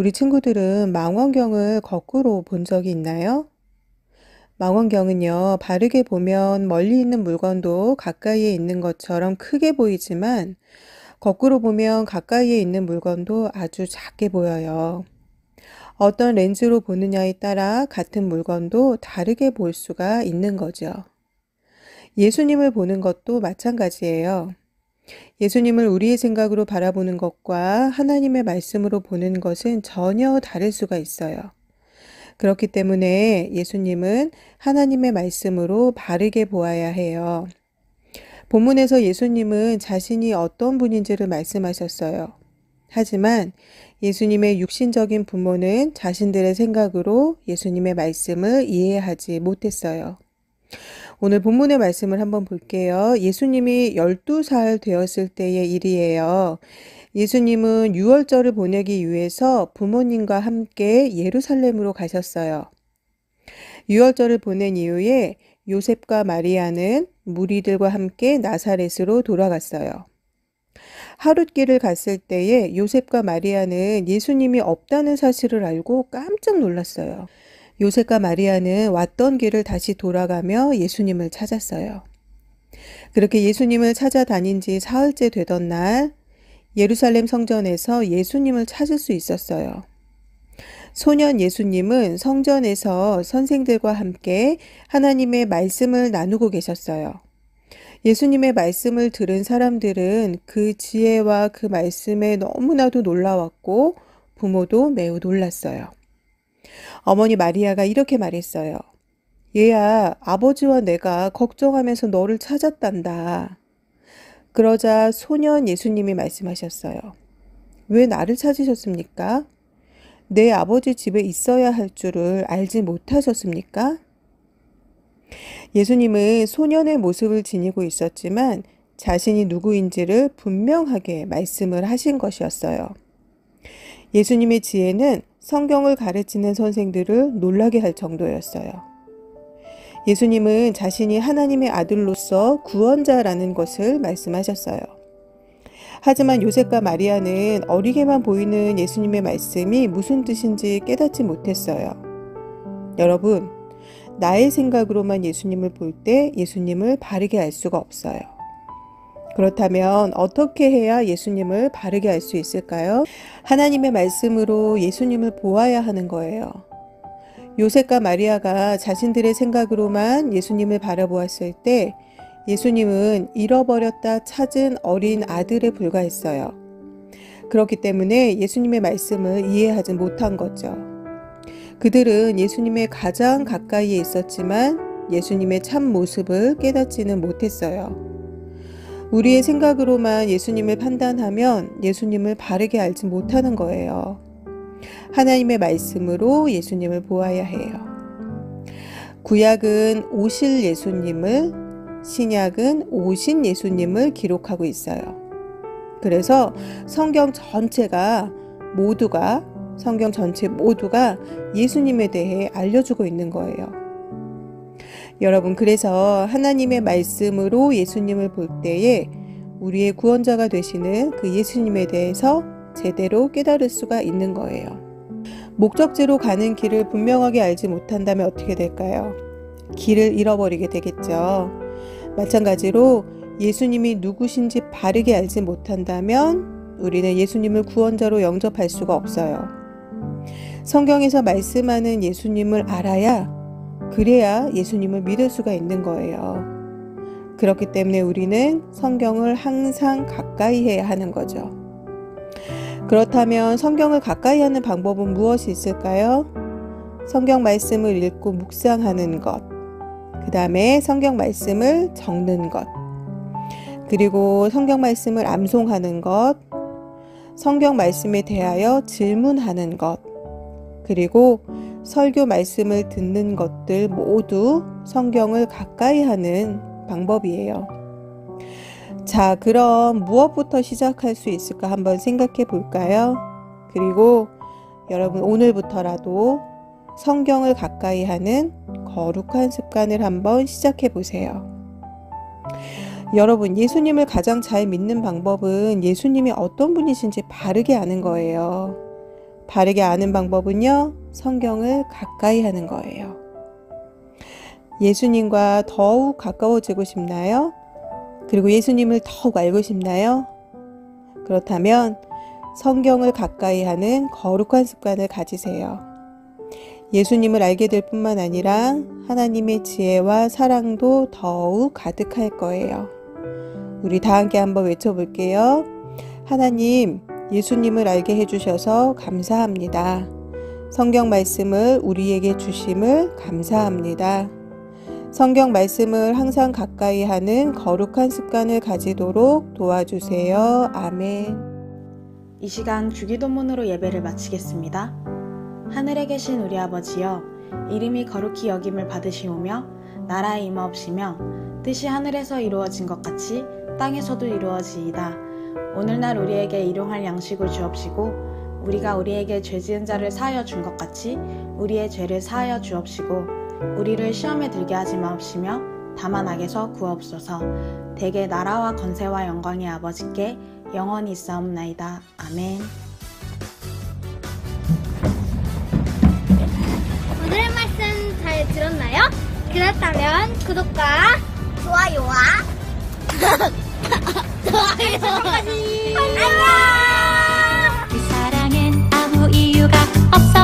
우리 친구들은 망원경을 거꾸로 본 적이 있나요? 망원경은요, 바르게 보면 멀리 있는 물건도 가까이에 있는 것처럼 크게 보이지만, 거꾸로 보면 가까이에 있는 물건도 아주 작게 보여요. 어떤 렌즈로 보느냐에 따라 같은 물건도 다르게 볼 수가 있는 거죠. 예수님을 보는 것도 마찬가지예요. 예수님을 우리의 생각으로 바라보는 것과 하나님의 말씀으로 보는 것은 전혀 다를 수가 있어요. 그렇기 때문에 예수님은 하나님의 말씀으로 바르게 보아야 해요. 본문에서 예수님은 자신이 어떤 분인지를 말씀하셨어요. 하지만 예수님의 육신적인 부모는 자신들의 생각으로 예수님의 말씀을 이해하지 못했어요. 오늘 본문의 말씀을 한번 볼게요. 예수님이 12살 되었을 때의 일이에요. 예수님은 유월절을 보내기 위해서 부모님과 함께 예루살렘으로 가셨어요. 유월절을 보낸 이후에 요셉과 마리아는 무리들과 함께 나사렛으로 돌아갔어요. 하룻길을 갔을 때에 요셉과 마리아는 예수님이 없다는 사실을 알고 깜짝 놀랐어요. 요셉과 마리아는 왔던 길을 다시 돌아가며 예수님을 찾았어요. 그렇게 예수님을 찾아다닌 지 사흘째 되던 날, 예루살렘 성전에서 예수님을 찾을 수 있었어요. 소년 예수님은 성전에서 선생들과 함께 하나님의 말씀을 나누고 계셨어요. 예수님의 말씀을 들은 사람들은 그 지혜와 그 말씀에 너무나도 놀라웠고 부모도 매우 놀랐어요. 어머니 마리아가 이렇게 말했어요. 얘야, 아버지와 내가 걱정하면서 너를 찾았단다. 그러자 소년 예수님이 말씀하셨어요. 왜 나를 찾으셨습니까? 내 아버지 집에 있어야 할 줄을 알지 못하셨습니까? 예수님은 소년의 모습을 지니고 있었지만 자신이 누구인지를 분명하게 말씀을 하신 것이었어요. 예수님의 지혜는 성경을 가르치는 선생들을 놀라게 할 정도였어요. 예수님은 자신이 하나님의 아들로서 구원자라는 것을 말씀하셨어요. 하지만 요셉과 마리아는 어리게만 보이는 예수님의 말씀이 무슨 뜻인지 깨닫지 못했어요. 여러분, 나의 생각으로만 예수님을 볼 때 예수님을 바르게 알 수가 없어요. 그렇다면 어떻게 해야 예수님을 바르게 알 수 있을까요? 하나님의 말씀으로 예수님을 보아야 하는 거예요. 요셉과 마리아가 자신들의 생각으로만 예수님을 바라보았을 때 예수님은 잃어버렸다 찾은 어린 아들에 불과했어요. 그렇기 때문에 예수님의 말씀을 이해하지 못한 거죠. 그들은 예수님의 가장 가까이에 있었지만 예수님의 참 모습을 깨닫지는 못했어요. 우리의 생각으로만 예수님을 판단하면 예수님을 바르게 알지 못하는 거예요. 하나님의 말씀으로 예수님을 보아야 해요. 구약은 오실 예수님을, 신약은 오신 예수님을 기록하고 있어요. 그래서 성경 전체 모두가 예수님에 대해 알려주고 있는 거예요. 여러분, 그래서 하나님의 말씀으로 예수님을 볼 때에 우리의 구원자가 되시는 그 예수님에 대해서 제대로 깨달을 수가 있는 거예요. 목적지로 가는 길을 분명하게 알지 못한다면 어떻게 될까요? 길을 잃어버리게 되겠죠. 마찬가지로 예수님이 누구신지 바르게 알지 못한다면 우리는 예수님을 구원자로 영접할 수가 없어요. 성경에서 말씀하는 예수님을 그래야 예수님을 믿을 수가 있는 거예요. 그렇기 때문에 우리는 성경을 항상 가까이 해야 하는 거죠. 그렇다면 성경을 가까이 하는 방법은 무엇이 있을까요? 성경 말씀을 읽고 묵상하는 것, 그 다음에 성경 말씀을 적는 것, 그리고 성경 말씀을 암송하는 것, 성경 말씀에 대하여 질문하는 것, 그리고 설교 말씀을 듣는 것들 모두 성경을 가까이 하는 방법이에요. 자, 그럼 무엇부터 시작할 수 있을까 한번 생각해 볼까요? 그리고 여러분, 오늘부터라도 성경을 가까이 하는 거룩한 습관을 한번 시작해 보세요. 여러분, 예수님을 가장 잘 믿는 방법은 예수님이 어떤 분이신지 바르게 아는 거예요. 바르게 아는 방법은요, 성경을 가까이 하는 거예요. 예수님과 더욱 가까워지고 싶나요? 그리고 예수님을 더욱 알고 싶나요? 그렇다면 성경을 가까이 하는 거룩한 습관을 가지세요. 예수님을 알게 될 뿐만 아니라 하나님의 지혜와 사랑도 더욱 가득할 거예요. 우리 다 함께 한번 외쳐볼게요. 하나님, 예수님을 알게 해주셔서 감사합니다. 성경 말씀을 우리에게 주심을 감사합니다. 성경 말씀을 항상 가까이 하는 거룩한 습관을 가지도록 도와주세요. 아멘. 이 시간 주기도문으로 예배를 마치겠습니다. 하늘에 계신 우리 아버지여, 이름이 거룩히 여김을 받으시오며 나라에 임하옵시며 뜻이 하늘에서 이루어진 것 같이 땅에서도 이루어지이다. 오늘날 우리에게 일용할 양식을 주옵시고 우리가 우리에게 죄 지은 자를 사하여 준 것 같이 우리의 죄를 사하여 주옵시고 우리를 시험에 들게 하지 마옵시며 다만 악에서 구하옵소서. 대개 나라와 권세와 영광이 아버지께 영원히 있사옵나이다. 아멘. 오늘의 말씀 잘 들었나요? 그렇다면 구독과 좋아요와 안녕. 그 사랑엔 아무 이유가 없어.